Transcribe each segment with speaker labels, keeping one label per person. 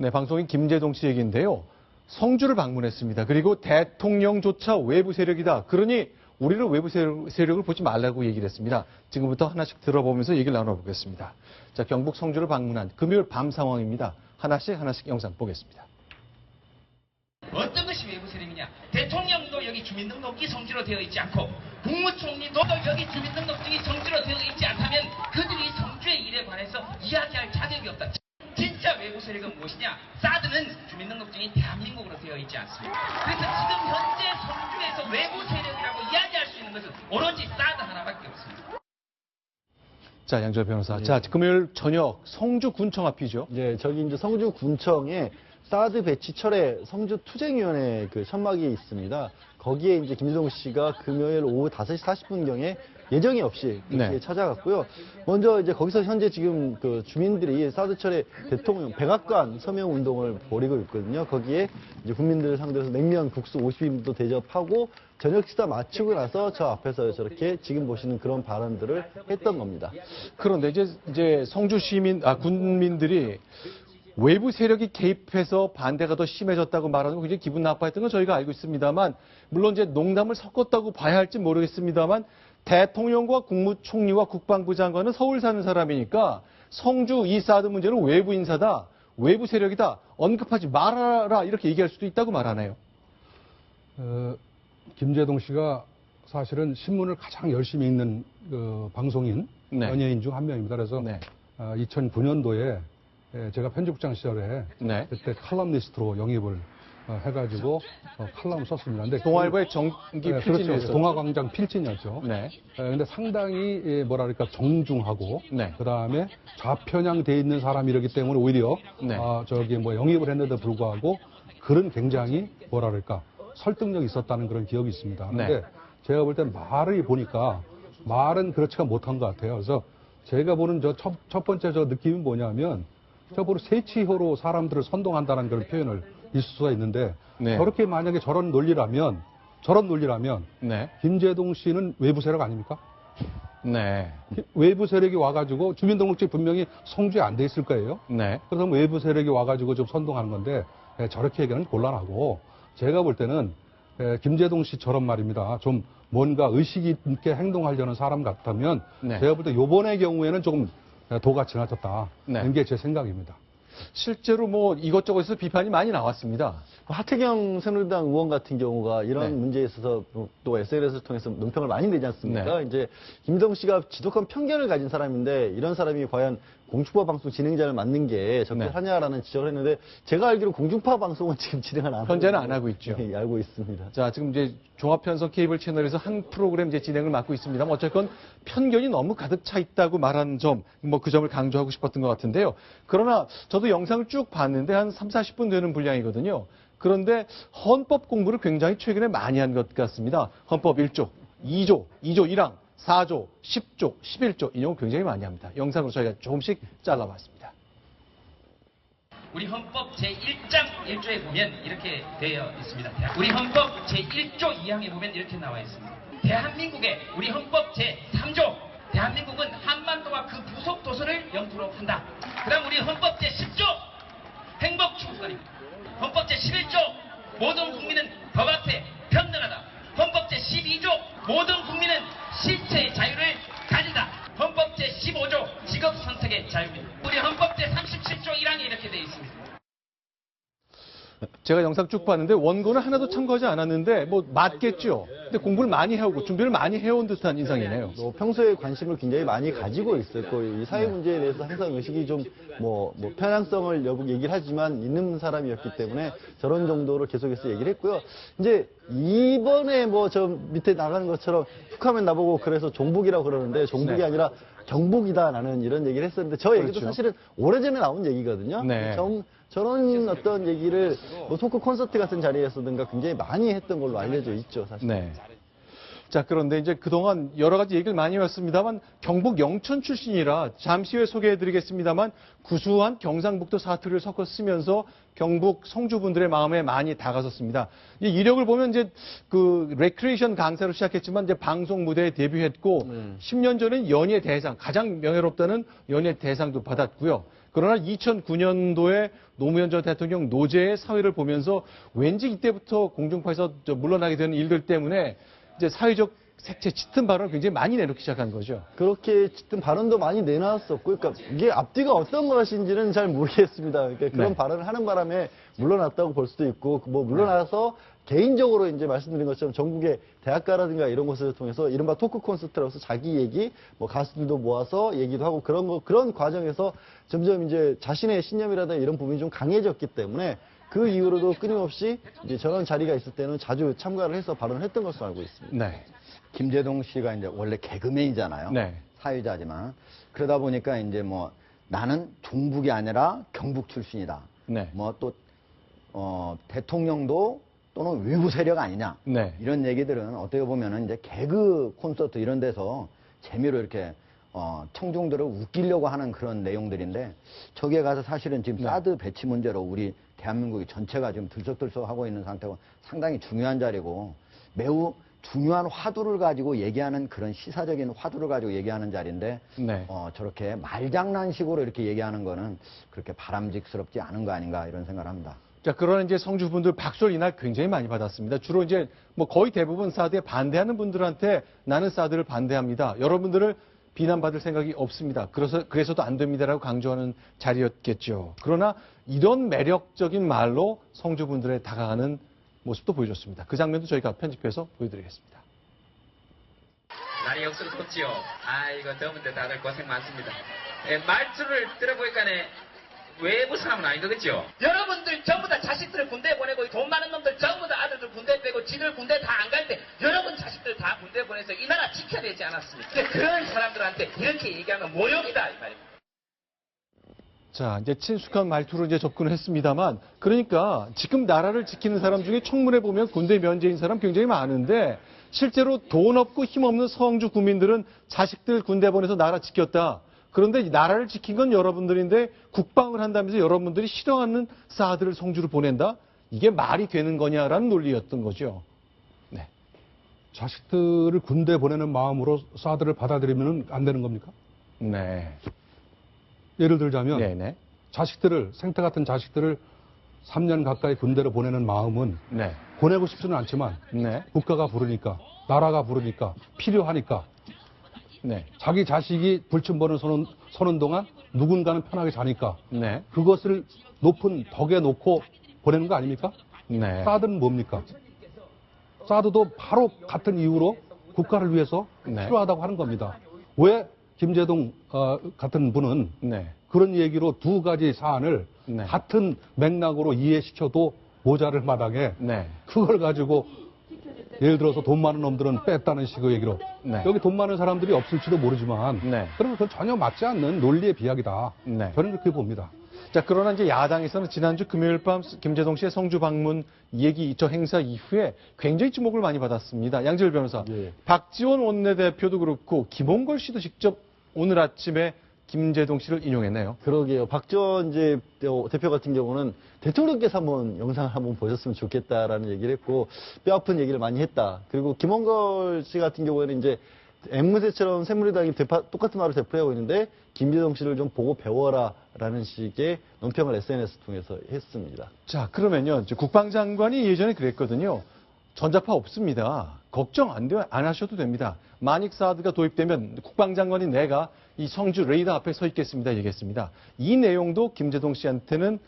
Speaker 1: 네, 방송인 김재동 씨 얘기인데요. 성주를 방문했습니다. 그리고 대통령조차 외부 세력이다. 그러니 우리를 외부 세력을 보지 말라고 얘기를 했습니다. 지금부터 하나씩 들어보면서 얘기를 나눠보겠습니다. 자, 경북 성주를 방문한 금요일 밤 상황입니다. 하나씩 영상 보겠습니다.
Speaker 2: 어떤 것이 외부 세력이냐? 대통령도 여기 주민등록이 성주로 되어 있지 않고 국무총리도 여기 주민등록증이 성주로 되어 있지 않다면 그들이 성주의 일에 관해서 이야기할 자격이 없다. 진짜 외부 세력은 무엇이냐? 사드는 주민등록증이 대한민국으로 되어 있지 않습니다. 그래서 지금 현재 성주에서 외부 세력이라고 이야기할 수 있는 것은 오로지 사드 하나밖에 없습니다.
Speaker 1: 자, 양절 변호사. 자, 금요일 저녁 성주군청 앞이죠.
Speaker 3: 네, 저기 이제 성주군청에 사드 배치 철회 성주투쟁위원회 그 천막이 있습니다. 거기에 이제 김재동 씨가 금요일 오후 5시 40분경에 예정이 없이
Speaker 1: 네.
Speaker 3: 찾아갔고요. 먼저 이제 거기서 현재 지금 그 주민들이 사드 철회 대통령 백악관 서명 운동을 벌이고 있거든요. 거기에 이제 국민들 상대로 냉면, 국수 50인도 대접하고 저녁 식사 마치고 나서 저 앞에서 저렇게 지금 보시는 그런 발언들을 했던 겁니다.
Speaker 1: 그런데 이제 성주 군민들이 외부 세력이 개입해서 반대가 더 심해졌다고 말하는 거 굉장히 기분 나빠했던 건 저희가 알고 있습니다만, 물론 이제 농담을 섞었다고 봐야 할지 모르겠습니다만, 대통령과 국무총리와 국방부 장관은 서울 사는 사람이니까 성주 이 사드 문제는 외부 인사다, 외부 세력이다, 언급하지 말아라 이렇게 얘기할 수도 있다고 말하나요?
Speaker 4: 김재동 씨가 사실은 신문을 가장 열심히 읽는 방송인,
Speaker 1: 네.
Speaker 4: 연예인 중 한 명입니다. 그래서
Speaker 1: 네.
Speaker 4: 2009년도에 제가 편집국장 시절에
Speaker 1: 네.
Speaker 4: 그때 칼럼니스트로 영입을 해가지고 칼럼을 썼습니다. 근데
Speaker 1: 동아일보의 정기 필진이었죠.
Speaker 4: 그렇죠. 동아광장 필진이었죠.
Speaker 1: 네.
Speaker 4: 근데 상당히 뭐랄까 정중하고
Speaker 1: 네.
Speaker 4: 그다음에 좌편향돼 있는 사람이기 때문에 오히려
Speaker 1: 네.
Speaker 4: 영입을 했는데도 불구하고 글은 굉장히 뭐랄까 설득력이 있었다는 그런 기억이 있습니다. 그런데
Speaker 1: 네.
Speaker 4: 제가 볼 때 말을 보니까 말은 그렇지가 못한 것 같아요. 그래서 제가 보는 첫 번째 느낌이 뭐냐면 바로 세치효로 사람들을 선동한다는 그런 표현을 있을 수가 있는데
Speaker 1: 네.
Speaker 4: 저렇게 만약에 저런 논리라면
Speaker 1: 네.
Speaker 4: 김재동 씨는 외부 세력 아닙니까?
Speaker 1: 네.
Speaker 4: 외부 세력이 와가지고 주민등록증 분명히 성주에 안 돼 있을 거예요.
Speaker 1: 네.
Speaker 4: 그래서 외부 세력이 와가지고 좀 선동하는 건데 저렇게 얘기하는 곤란하고 제가 볼 때는 김재동 씨처럼 말입니다. 좀 뭔가 의식 있게 행동하려는 사람 같다면
Speaker 1: 네.
Speaker 4: 제가 볼 때 요번의 경우에는 조금 도가 지나쳤다.
Speaker 1: 네.
Speaker 4: 이게 제 생각입니다.
Speaker 1: 실제로 뭐 이것저것에서 비판이 많이 나왔습니다.
Speaker 3: 하태경 새누리당 의원 같은 경우가 이런
Speaker 1: 네.
Speaker 3: 문제에 있어서 또 SNS를 통해서 논평을 많이 내지 않습니까?
Speaker 1: 네.
Speaker 3: 이제 김재동 씨가 지독한 편견을 가진 사람인데 이런 사람이 과연 공중파 방송 진행자를 맡는 게 적절하냐라는 지적을 했는데 제가 알기로 공중파 방송은 지금 진행을 안 하고
Speaker 1: 현재는 안 하고 있죠.
Speaker 3: 네, 알고 있습니다.
Speaker 1: 자, 지금 이제 종합편성 케이블 채널에서 한 프로그램 이제 진행을 맡고 있습니다만 어쨌건 편견이 너무 가득 차 있다고 말하는 점, 뭐 그 점을 강조하고 싶었던 것 같은데요. 그러나 저도 영상을 쭉 봤는데 한 3, 40분 되는 분량이거든요. 그런데 헌법 공부를 굉장히 최근에 많이 한 것 같습니다. 헌법 1조, 2조, 2조 1항, 4조, 10조, 11조 인용을 굉장히 많이 합니다. 영상으로 저희가 조금씩 잘라봤습니다.
Speaker 2: 우리 헌법 제1장 1조에 보면 이렇게 되어 있습니다. 우리 헌법 제1조 2항에 보면 이렇게 나와 있습니다. 대한민국의 우리 헌법 제3조 대한민국은 한반도와 그 부속 도서를 영토로 한다. 그 다음 우리 헌법 제10조 행복충수권입니다. 헌법 제11조 모든 국민은 법 앞에 평등하다. 헌법 제12조 모든 국민은 신체의 자유를 가진다. 헌법 제15조 직업 선택의 자유입니다. 우리 헌법 제37조 1항에 이렇게 되어 있습니다.
Speaker 1: 제가 영상 쭉 봤는데 원고는 하나도 참고하지 않았는데 뭐 맞겠죠. 근데 공부를 많이 해오고 준비를 많이 해온 듯한 인상이네요.
Speaker 3: 평소에 관심을 굉장히 많이 가지고 있었고 이 사회 문제에 대해서 항상 의식이 좀 뭐 편향성을 얘기를 하지만 있는 사람이었기 때문에 저런 정도로 계속해서 얘기를 했고요. 이제 이번에 뭐 저 밑에 나가는 것처럼 툭하면 나보고 그래서 종북이라고 그러는데 종북이
Speaker 1: 네.
Speaker 3: 아니라 경북이다라는 이런 얘기를 했었는데 저 얘기도
Speaker 1: 그렇죠.
Speaker 3: 사실은 오래전에 나온 얘기거든요.
Speaker 1: 네.
Speaker 3: 저런 어떤 얘기를 뭐 토크 콘서트 같은 자리에서든가 굉장히 많이 했던 걸로 알려져 있죠, 사실.
Speaker 1: 네. 자, 그런데 이제 그동안 여러 가지 얘기를 많이 했습니다만 경북 영천 출신이라 잠시 후에 소개해드리겠습니다만 구수한 경상북도 사투리를 섞어 쓰면서 경북 성주분들의 마음에 많이 다가섰습니다. 이 이력을 보면 이제 그 레크레이션 강사로 시작했지만 이제 방송 무대에 데뷔했고 10년 전엔 연예 대상, 가장 명예롭다는 연예 대상도 받았고요. 그러나 2009년도에 노무현 전 대통령 노제의 사회를 보면서 왠지 이때부터 공중파에서 물러나게 되는 일들 때문에 이제 사회적 색채 짙은 발언을 굉장히 많이 내놓기 시작한 거죠.
Speaker 3: 그렇게 짙은 발언도 많이 내놨었고, 그러니까 이게 앞뒤가 어떤 것인지는 잘 모르겠습니다. 그러니까 그런
Speaker 1: 네.
Speaker 3: 발언을 하는 바람에 물러났다고 볼 수도 있고, 뭐 물러나서 개인적으로 이제 말씀드린 것처럼 전국의 대학가라든가 이런 곳을 통해서 이른바 토크 콘서트라고 해서 자기 얘기, 뭐 가수들도 모아서 얘기도 하고 그런 과정에서 점점 이제 자신의 신념이라든가 이런 부분이 좀 강해졌기 때문에 그 이후로도 끊임없이 이제 저런 자리가 있을 때는 자주 참가를 해서 발언을 했던 것으로 알고 있습니다.
Speaker 1: 네.
Speaker 5: 김재동 씨가 이제 원래 개그맨이잖아요.
Speaker 1: 네.
Speaker 5: 사회자지만. 그러다 보니까 이제 뭐 나는 종북이 아니라 경북 출신이다.
Speaker 1: 네.
Speaker 5: 뭐 또, 대통령도 또는 외부 세력 아니냐.
Speaker 1: 네.
Speaker 5: 이런 얘기들은 어떻게 보면은 이제 개그 콘서트 이런 데서 재미로 이렇게 청중들을 웃기려고 하는 그런 내용들인데 저기에 가서 사실은 지금 사드 배치 문제로 우리 대한민국이 전체가 지금 들썩들썩하고 있는 상태고 상당히 중요한 자리고 매우 중요한 화두를 가지고 얘기하는 그런 시사적인 화두를 가지고 얘기하는 자리인데
Speaker 1: 네.
Speaker 5: 저렇게 말장난식으로 이렇게 얘기하는 거는 그렇게 바람직스럽지 않은 거 아닌가 이런 생각을 합니다.
Speaker 1: 자, 그런 이제 성주분들 박수를 이날 굉장히 많이 받았습니다. 주로 이제 뭐 거의 대부분 사드에 반대하는 분들한테 나는 사드를 반대합니다. 여러분들을 비난받을 생각이 없습니다. 그래서도 안 됩니다라고 강조하는 자리였겠죠. 그러나 이런 매력적인 말로 성주분들에 다가가는 모습도 보여줬습니다. 그 장면도 저희가 편집해서 보여드리겠습니다.
Speaker 2: 날이 역수로 솟지요. 아이고 더운데 다들 고생 많습니다. 말투를 들어보니까네 외부 사람은 아닌 거겠죠? 여러분들 전부 다 자식들을 군대 보내고 돈 많은 놈들 전부 다 아들들 군대 빼고 지들 군대 다 안 갈 때 여러분 자식들 다 군대 보내서 이 나라 지켜야 되지 않았습니까? 그런 사람들한테 이렇게 얘기하면 모욕이다 이 말입니다.
Speaker 1: 자, 이제 친숙한 말투로 이제 접근을 했습니다만, 그러니까 지금 나라를 지키는 사람 중에 청문회 보면 군대 면제인 사람 굉장히 많은데, 실제로 돈 없고 힘 없는 성주 구민들은 자식들 군대 보내서 나라 지켰다. 그런데 이 나라를 지킨 건 여러분들인데 국방을 한다면서 여러분들이 싫어하는 사드를 성주로 보낸다? 이게 말이 되는 거냐라는 논리였던 거죠. 네.
Speaker 4: 자식들을 군대 보내는 마음으로 사드를 받아들이면 안 되는 겁니까?
Speaker 1: 네.
Speaker 4: 예를 들자면
Speaker 1: 네네.
Speaker 4: 자식들을 생태 같은 자식들을 3년 가까이 군대로 보내는 마음은
Speaker 1: 네.
Speaker 4: 보내고 싶지는 않지만
Speaker 1: 네.
Speaker 4: 국가가 부르니까 나라가 부르니까 필요하니까
Speaker 1: 네.
Speaker 4: 자기 자식이 불침번을 서는 동안 누군가는 편하게 자니까
Speaker 1: 네.
Speaker 4: 그것을 높은 덕에 놓고 보내는 거 아닙니까?
Speaker 1: 네.
Speaker 4: 사드는 뭡니까? 사드도 바로 같은 이유로 국가를 위해서
Speaker 1: 네.
Speaker 4: 필요하다고 하는 겁니다. 왜 김재동 같은 분은
Speaker 1: 네.
Speaker 4: 그런 얘기로 두 가지 사안을
Speaker 1: 네.
Speaker 4: 같은 맥락으로 이해시켜도 모자를 마당에
Speaker 1: 네.
Speaker 4: 그걸 가지고 예를 들어서 돈 많은 놈들은 뺐다는 식의 얘기로
Speaker 1: 네.
Speaker 4: 여기 돈 많은 사람들이 없을지도 모르지만
Speaker 1: 네.
Speaker 4: 그러면 그건 전혀 맞지 않는 논리의 비약이다.
Speaker 1: 네.
Speaker 4: 저는 그렇게 봅니다.
Speaker 1: 자, 그러나 이제 야당에서는 지난주 금요일 밤 김재동 씨의 성주 방문 얘기, 저 행사 이후에 굉장히 주목을 많이 받았습니다. 양지열 변호사.
Speaker 3: 예.
Speaker 1: 박지원 원내대표도 그렇고 김홍걸 씨도 직접 오늘 아침에 김재동 씨를 인용했네요.
Speaker 3: 그러게요. 박지원 이제 대표 같은 경우는 대통령께서 한번 영상을 한번 보셨으면 좋겠다라는 얘기를 했고 뼈아픈 얘기를 많이 했다. 그리고 김홍걸 씨 같은 경우에는 이제 앵무새처럼 새누리당이 똑같은 말을 되풀이하고 있는데 김재동 씨를 좀 보고 배워라라는 식의 논평을 SNS 통해서 했습니다.
Speaker 1: 자, 그러면요. 이제 국방장관이 예전에 그랬거든요. 전자파 없습니다. 걱정 안 하셔도 됩니다. 만약 사드가 도입되면 국방장관이 내가 이 성주 레이더 앞에 서 있겠습니다. 얘기했습니다. 이 내용도 김재동 씨한테는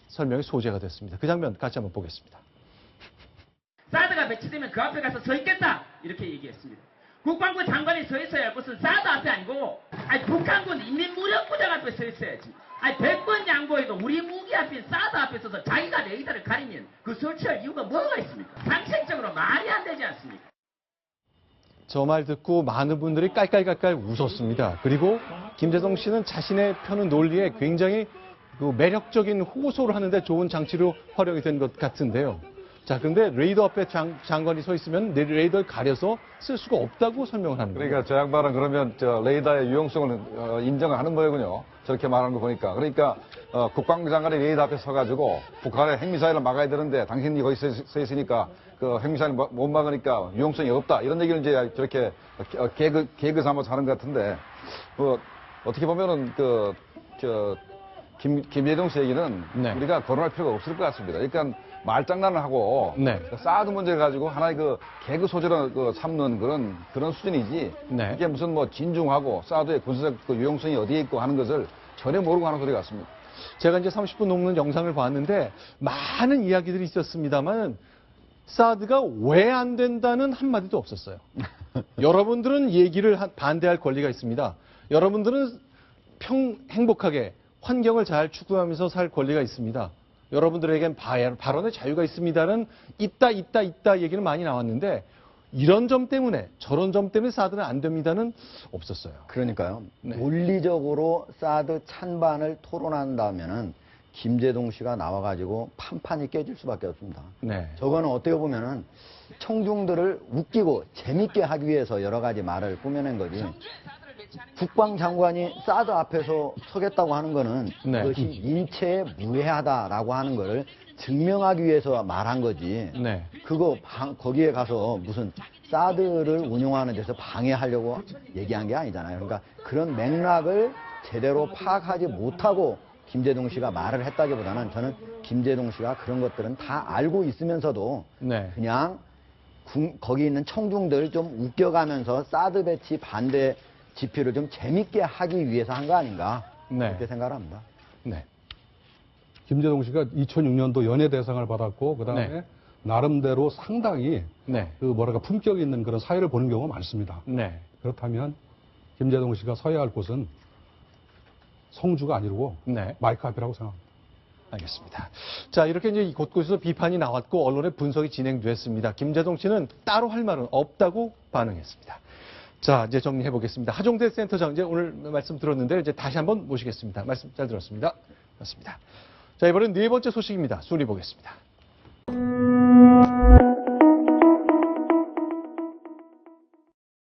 Speaker 1: 설명의 소재가 됐습니다. 그 장면 같이 한번 보겠습니다.
Speaker 2: 사드가 배치되면 그 앞에 가서 서 있겠다 이렇게 얘기했습니다. 국방부 장관이 서 있어야 무슨 사드 앞에 아니고 북한군 인민무력부장 앞에 서 있어야지. 100번 양보해도 우리 무기 앞인 사드 앞에 서서 자기가 레이더를 가리면 그 설치할 이유가 뭐가 있습니까? 상식적으로 말이 안 되지 않습니까?
Speaker 1: 저 말 듣고 많은 분들이 깔깔깔깔 웃었습니다. 그리고 김재동 씨는 자신의 펴는 논리에 굉장히 그 매력적인 호소를 하는데 좋은 장치로 활용이 된 것 같은데요. 자, 그런데 레이더 앞에 장관이 서 있으면 레이더를 가려서 쓸 수가 없다고 설명을 하는 거예요.
Speaker 6: 그러니까 저 양반은 그러면 저 레이더의 유용성을 인정하는 거예요. 저렇게 말하는 거 보니까. 그러니까 국방장관이 레이더 앞에 서가지고 북한의 핵미사일을 막아야 되는데 당신이 거기 서 있으니까 그 핵미사일 못 막으니까 유용성이 없다. 이런 얘기를 이제 저렇게 개그 삼아서 하는 것 같은데 어떻게 보면은 김예동 씨 얘기는
Speaker 1: 네.
Speaker 6: 우리가 거론할 필요가 없을 것 같습니다. 그러니까 말장난을 하고
Speaker 1: 네.
Speaker 6: 사드 문제 가지고 하나의 개그 소재로 삼는 그런 수준이지
Speaker 1: 네.
Speaker 6: 이게 무슨 진중하고 사드의 군사적 유용성이 어디에 있고 하는 것을 전혀 모르고 하는 소리 같습니다.
Speaker 1: 제가 이제 30분 넘는 영상을 봤는데 많은 이야기들이 있었습니다만 사드가 왜 안 된다는 한마디도 없었어요. 여러분들은 얘기를 반대할 권리가 있습니다. 여러분들은 행복하게 환경을 잘 추구하면서 살 권리가 있습니다. 여러분들에겐 발언의 자유가 있습니다는 있다 얘기는 많이 나왔는데 이런 점 때문에 저런 점 때문에 사드는 안 됩니다는 없었어요.
Speaker 5: 그러니까요.
Speaker 1: 네.
Speaker 5: 논리적으로 사드 찬반을 토론한다면은 김재동 씨가 나와가지고 판판이 깨질 수밖에 없습니다.
Speaker 1: 네.
Speaker 5: 저거는 어떻게 보면은 청중들을 웃기고 재밌게 하기 위해서 여러 가지 말을 꾸며낸 거지. 국방장관이 사드 앞에서 서겠다고 하는 거는
Speaker 1: 네.
Speaker 5: 그것이 인체에 무해하다라고 하는 거를 증명하기 위해서 말한 거지.
Speaker 1: 네.
Speaker 5: 거기에 가서 무슨 사드를 운용하는 데서 방해하려고 얘기한 게 아니잖아요. 그러니까 그런 맥락을 제대로 파악하지 못하고 김재동 씨가 말을 했다기보다는 저는 김재동 씨가 그런 것들은 다 알고 있으면서도
Speaker 1: 네.
Speaker 5: 그냥 거기 있는 청중들 좀 웃겨가면서 사드 배치 반대 집회를 좀 재밌게 하기 위해서 한 거 아닌가
Speaker 1: 네.
Speaker 5: 그렇게 생각합니다.
Speaker 1: 네.
Speaker 4: 김재동 씨가 2006년도 연예대상을 받았고 그다음에
Speaker 1: 네.
Speaker 4: 나름대로 상당히
Speaker 1: 네.
Speaker 4: 품격 있는 그런 사회를 보는 경우가 많습니다.
Speaker 1: 네.
Speaker 4: 그렇다면 김재동 씨가 서야 할 곳은 성주가 아니고
Speaker 1: 네.
Speaker 4: 마이크 앞이라고 생각합니다.
Speaker 1: 알겠습니다. 자, 이렇게 이제 곳곳에서 비판이 나왔고 언론의 분석이 진행됐습니다. 김재동 씨는 따로 할 말은 없다고 반응했습니다. 자, 이제 정리해 보겠습니다. 하종대 센터장 이제 오늘 말씀 들었는데 이제 다시 한번 모시겠습니다. 말씀 잘 들었습니다. 맞습니다. 자, 이번엔 네 번째 소식입니다. 순위 보겠습니다.